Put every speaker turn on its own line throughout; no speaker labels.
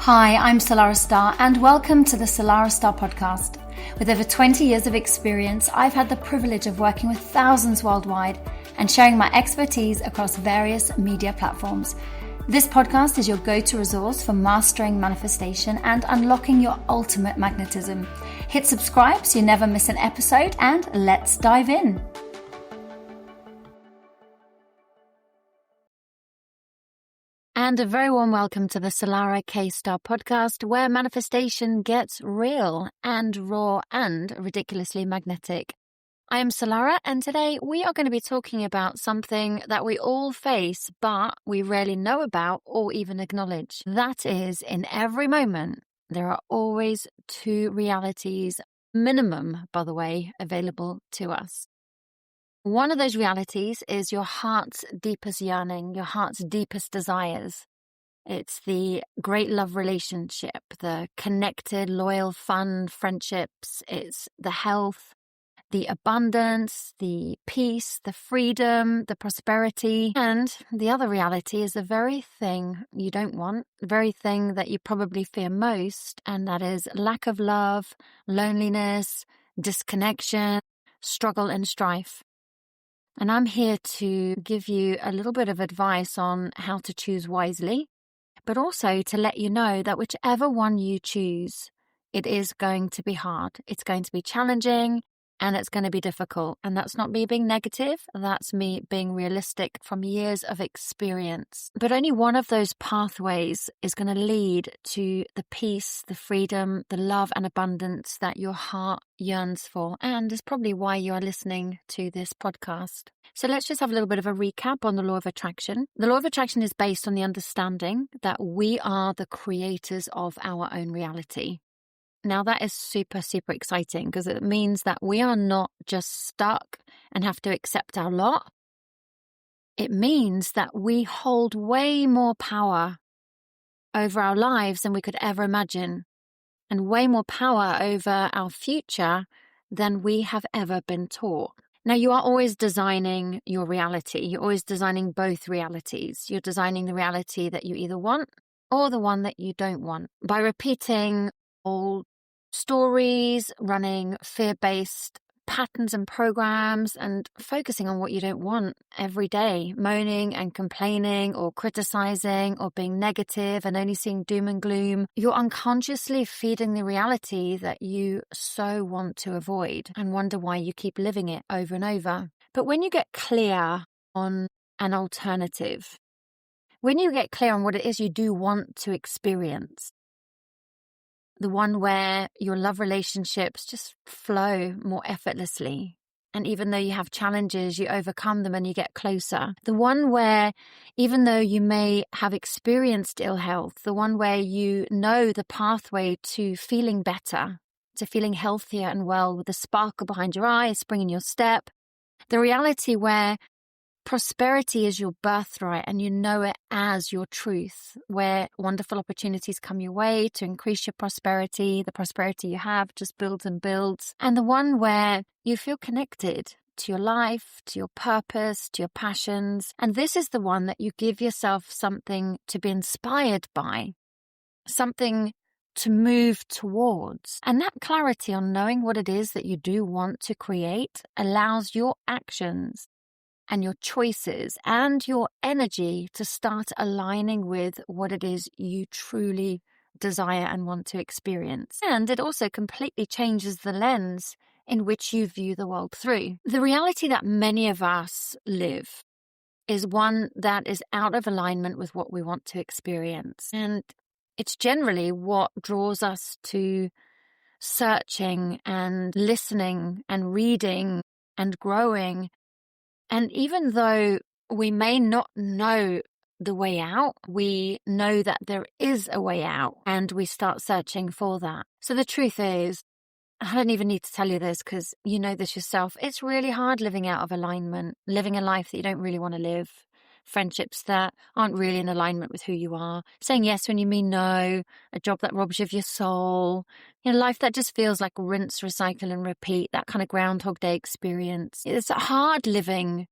Hi, I'm Salarah Starre and welcome to the Salarah Starre Podcast. With over 20 years of experience, I've had the privilege of working with thousands worldwide and sharing my expertise across various media platforms. This podcast is your go-to resource for mastering manifestation and unlocking your ultimate magnetism. Hit subscribe so you never miss an episode, and let's dive in. And a very warm welcome to the Salarah K Starre Podcast, where manifestation gets real and raw and ridiculously magnetic. I am Salarah, and today we are going to be talking about something that we all face, but we rarely know about or even acknowledge. That is, in every moment, there are always two realities, minimum, by the way, available to us. One of those realities is your heart's deepest yearning, your heart's deepest desires. It's the great love relationship, the connected, loyal, fun friendships. It's the health, the abundance, the peace, the freedom, the prosperity. And the other reality is the very thing you don't want, the very thing that you probably fear most, and that is lack of love, loneliness, disconnection, struggle and strife. And I'm here to give you a little bit of advice on how to choose wisely, but also to let you know that whichever one you choose, it is going to be hard. It's going to be challenging and it's going to be difficult. And that's not me being negative. That's me being realistic from years of experience. But only one of those pathways is going to lead to the peace, the freedom, the love and abundance that your heart yearns for. And is probably why you are listening to this podcast. So let's just have a little bit of a recap on the law of attraction. The law of attraction is based on the understanding that we are the creators of our own reality. Now that is super, super exciting because it means that we are not just stuck and have to accept our lot. It means that we hold way more power over our lives than we could ever imagine, and way more power over our future than we have ever been taught. Now, you are always designing your reality. You're always designing both realities. You're designing the reality that you either want or the one that you don't want. By repeating old stories, running fear-based patterns and programs, and focusing on what you don't want every day, moaning and complaining or criticizing or being negative and only seeing doom and gloom, you're unconsciously feeding the reality that you so want to avoid and wonder why you keep living it over and over. But when you get clear on an alternative, when you get clear on what it is you do want to experience, the one where your love relationships just flow more effortlessly. And even though you have challenges, you overcome them and you get closer. The one where, even though you may have experienced ill health, the one where you know the pathway to feeling better, to feeling healthier and well with a sparkle behind your eye, a spring in your step. The reality where prosperity is your birthright and you know it as your truth, where wonderful opportunities come your way to increase your prosperity. The prosperity you have just builds and builds. And the one where you feel connected to your life, to your purpose, to your passions. And this is the one that you give yourself something to be inspired by, something to move towards. And that clarity on knowing what it is that you do want to create allows your actions and your choices and your energy to start aligning with what it is you truly desire and want to experience. And it also completely changes the lens in which you view the world through. The reality that many of us live is one that is out of alignment with what we want to experience. And it's generally what draws us to searching and listening and reading and growing. And even though we may not know the way out, we know that there is a way out and we start searching for that. So the truth is, I don't even need to tell you this because you know this yourself. It's really hard living out of alignment, living a life that you don't really want to live, friendships that aren't really in alignment with who you are, saying yes when you mean no, a job that robs you of your soul, life that just feels like rinse, recycle and repeat, that kind of Groundhog Day experience. It's hard living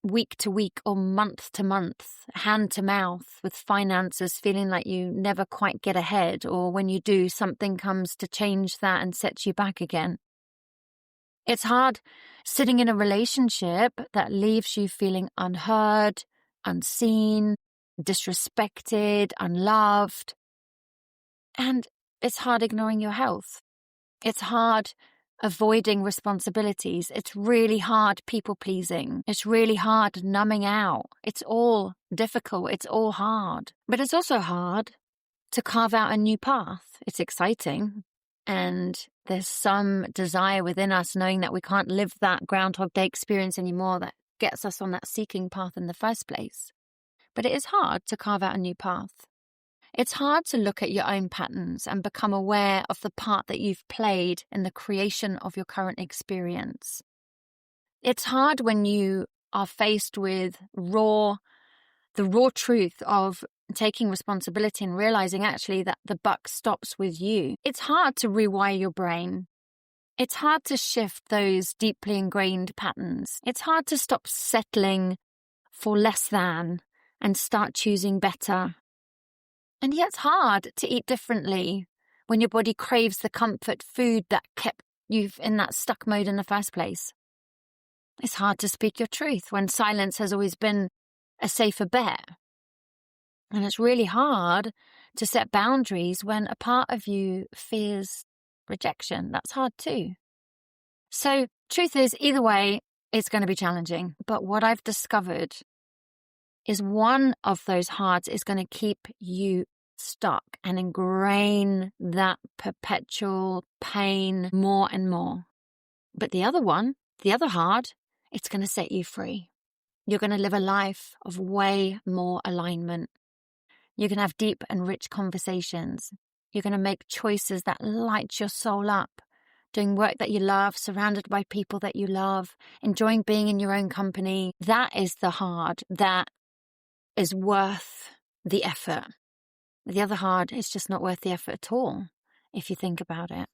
week to week or month to month, hand to mouth with finances, feeling like you never quite get ahead, or when you do, something comes to change that and sets you back again. It's hard sitting in a relationship that leaves you feeling unheard, unseen, disrespected, unloved. And it's hard ignoring your health. It's hard avoiding responsibilities. It's really hard people-pleasing. It's really hard numbing out. It's all difficult. It's all hard. But it's also hard to carve out a new path. It's exciting. And there's some desire within us knowing that we can't live that Groundhog Day experience anymore that gets us on that seeking path in the first place. But it is hard to carve out a new path. It's hard to look at your own patterns and become aware of the part that you've played in the creation of your current experience. It's hard when you are faced with the raw truth of taking responsibility and realizing actually that the buck stops with you. It's hard to rewire your brain. It's hard to shift those deeply ingrained patterns. It's hard to stop settling for less than and start choosing better. And yet it's hard to eat differently when your body craves the comfort food that kept you in that stuck mode in the first place. It's hard to speak your truth when silence has always been a safer bet. And it's really hard to set boundaries when a part of you fears rejection. That's hard too. So, truth is, either way, it's going to be challenging. But what I've discovered is one of those hards is going to keep you stuck and ingrain that perpetual pain more and more. But the other one, the other hard, it's going to set you free. You're going to live a life of way more alignment. You're going to have deep and rich conversations. You're going to make choices that light your soul up, doing work that you love, surrounded by people that you love, enjoying being in your own company. That is the hard that is worth the effort. The other hard is just not worth the effort at all, if you think about it.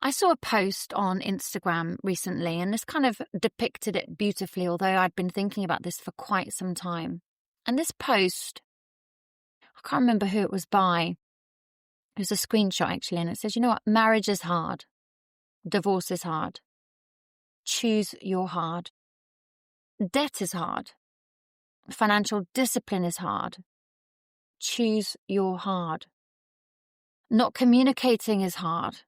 I saw a post on Instagram recently, and this kind of depicted it beautifully, although I'd been thinking about this for quite some time. And this post, I can't remember who it was by. It was a screenshot, actually, and it says, you know what? Marriage is hard. Divorce is hard. Choose your hard. Debt is hard. Financial discipline is hard. Choose your hard. Not communicating is hard.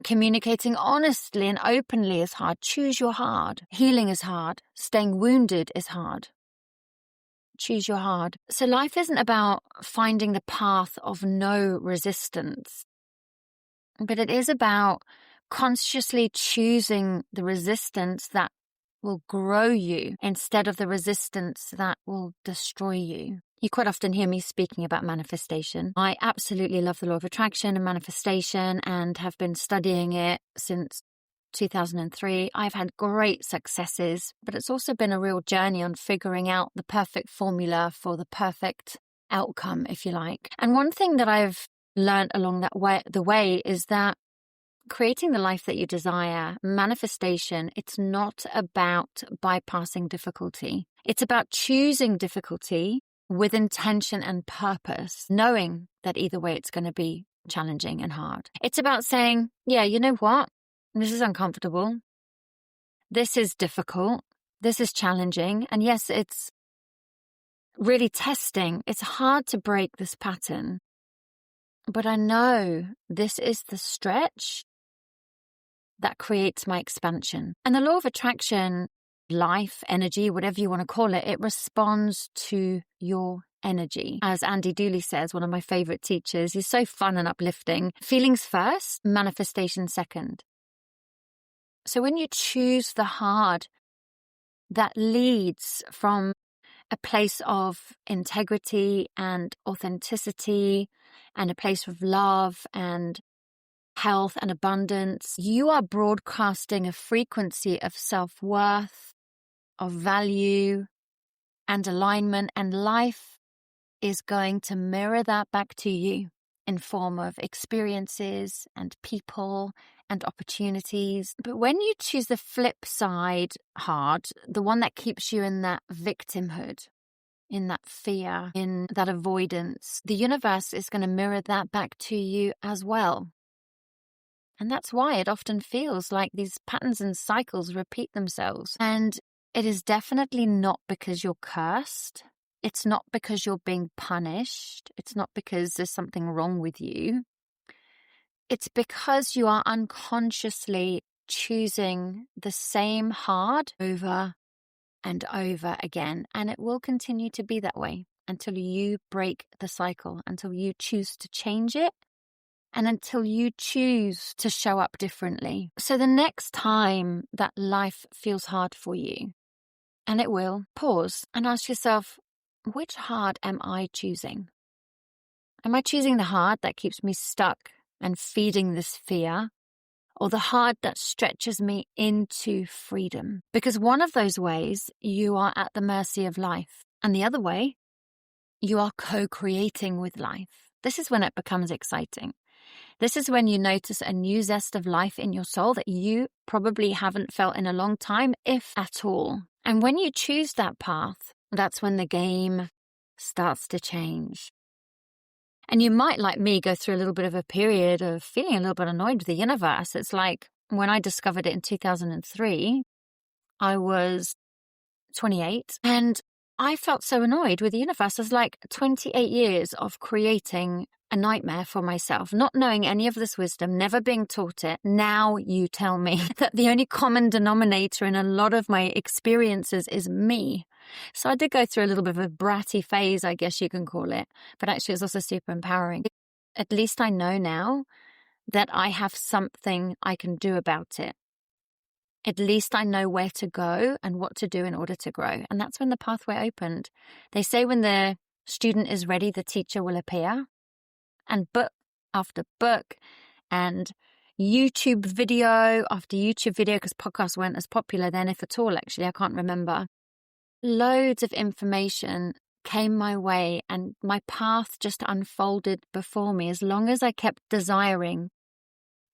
Communicating honestly and openly is hard. Choose your hard. Healing is hard. Staying wounded is hard. Choose your hard. So life isn't about finding the path of no resistance, but it is about consciously choosing the resistance that will grow you instead of the resistance that will destroy you. You quite often hear me speaking about manifestation. I absolutely love the law of attraction and manifestation and have been studying it since 2003. I've had great successes, but it's also been a real journey on figuring out the perfect formula for the perfect outcome, if you like. And one thing that I've learned along the way is that creating the life that you desire, manifestation, it's not about bypassing difficulty. It's about choosing difficulty with intention and purpose, knowing that either way it's going to be challenging and hard. It's about saying, yeah, you know what? This is uncomfortable. This is difficult. This is challenging. And yes, it's really testing. It's hard to break this pattern. But I know this is the stretch that creates my expansion. And the law of attraction, life, energy, whatever you want to call it, it responds to your energy. As Andy Dooley says, one of my favorite teachers, he's so fun and uplifting. Feelings first, manifestation second. So when you choose the hard that leads from a place of integrity and authenticity and a place of love and health and abundance, you are broadcasting a frequency of self-worth, of value and alignment, and life is going to mirror that back to you in form of experiences and people and opportunities. But when you choose the flip side hard, the one that keeps you in that victimhood, in that fear, in that avoidance, the universe is going to mirror that back to you as well. And that's why it often feels like these patterns and cycles repeat themselves. And it is definitely not because you're cursed. It's not because you're being punished. It's not because there's something wrong with you. It's because you are unconsciously choosing the same hard over and over again. And it will continue to be that way until you break the cycle, until you choose to change it, and until you choose to show up differently. So the next time that life feels hard for you, and it will, pause and ask yourself, which hard am I choosing? Am I choosing the hard that keeps me stuck and feeding this fear, or the hard that stretches me into freedom? Because one of those ways, you are at the mercy of life, and the other way, you are co-creating with life. This is when it becomes exciting. This is when you notice a new zest of life in your soul that you probably haven't felt in a long time, if at all. And when you choose that path, that's when the game starts to change. And you might, like me, go through a little bit of a period of feeling a little bit annoyed with the universe. It's like when I discovered it in 2003, I was 28, and I felt so annoyed with the universe. It's like 28 years of creating a nightmare for myself, not knowing any of this wisdom, never being taught it. Now you tell me that the only common denominator in a lot of my experiences is me. So I did go through a little bit of a bratty phase, I guess you can call it, but actually it's also super empowering. At least I know now that I have something I can do about it. At least I know where to go and what to do in order to grow. And that's when the pathway opened. They say when the student is ready, the teacher will appear. And book after book and YouTube video after YouTube video, because podcasts weren't as popular then, if at all, actually, I can't remember. Loads of information came my way and my path just unfolded before me as long as I kept desiring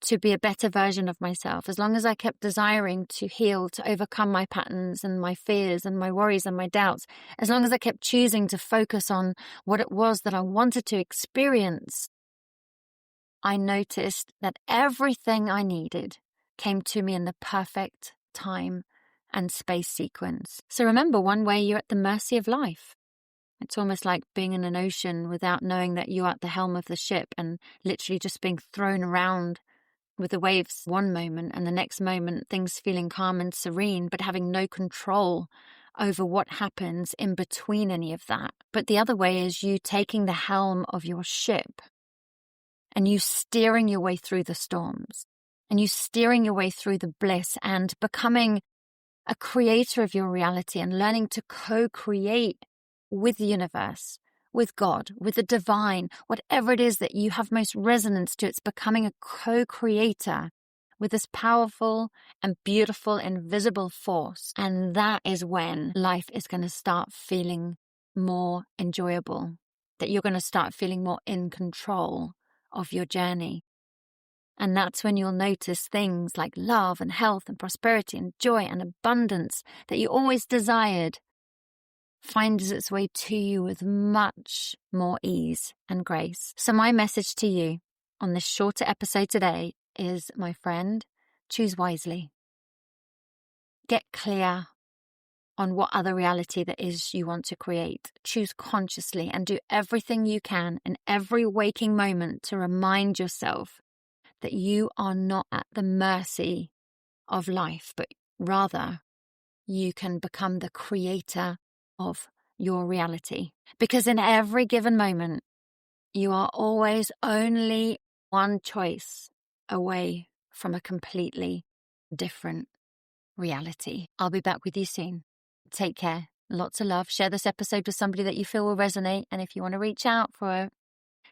to be a better version of myself, as long as I kept desiring to heal, to overcome my patterns and my fears and my worries and my doubts, as long as I kept choosing to focus on what it was that I wanted to experience, I noticed that everything I needed came to me in the perfect time and space sequence. So remember, one way you're at the mercy of life. It's almost like being in an ocean without knowing that you're at the helm of the ship and literally just being thrown around with the waves one moment and the next moment things feeling calm and serene, but having no control over what happens in between any of that. But the other way is you taking the helm of your ship and you steering your way through the storms and you steering your way through the bliss and becoming a creator of your reality and learning to co-create with the universe, with God, with the divine, whatever it is that you have most resonance to. It's becoming a co-creator with this powerful and beautiful invisible force. And that is when life is going to start feeling more enjoyable, that you're going to start feeling more in control of your journey. And that's when you'll notice things like love and health and prosperity and joy and abundance that you always desired finds its way to you with much more ease and grace. So my message to you on this shorter episode today is, my friend, choose wisely. Get clear on what other reality that is you want to create. Choose consciously and do everything you can in every waking moment to remind yourself that you are not at the mercy of life, but rather you can become the creator of your reality. Because in every given moment, you are always only one choice away from a completely different reality. I'll be back with you soon. Take care. Lots of love. Share this episode with somebody that you feel will resonate. And if you want to reach out for a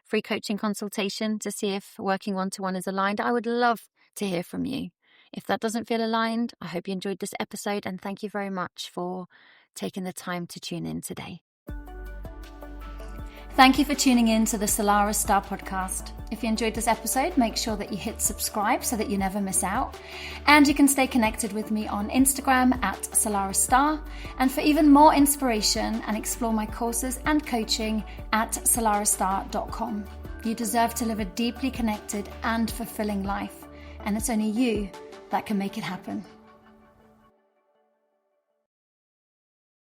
free coaching consultation to see if working one-to-one is aligned, I would love to hear from you. If that doesn't feel aligned, I hope you enjoyed this episode, and thank you very much for taking the time to tune in today. Thank you for tuning in to the Salarah Starre Podcast. If you enjoyed this episode, make sure that you hit subscribe so that you never miss out. And you can stay connected with me on Instagram at Salarah Starre. And for even more inspiration and explore my courses and coaching at salarahstarre.com. You deserve to live a deeply connected and fulfilling life. And it's only you that can make it happen.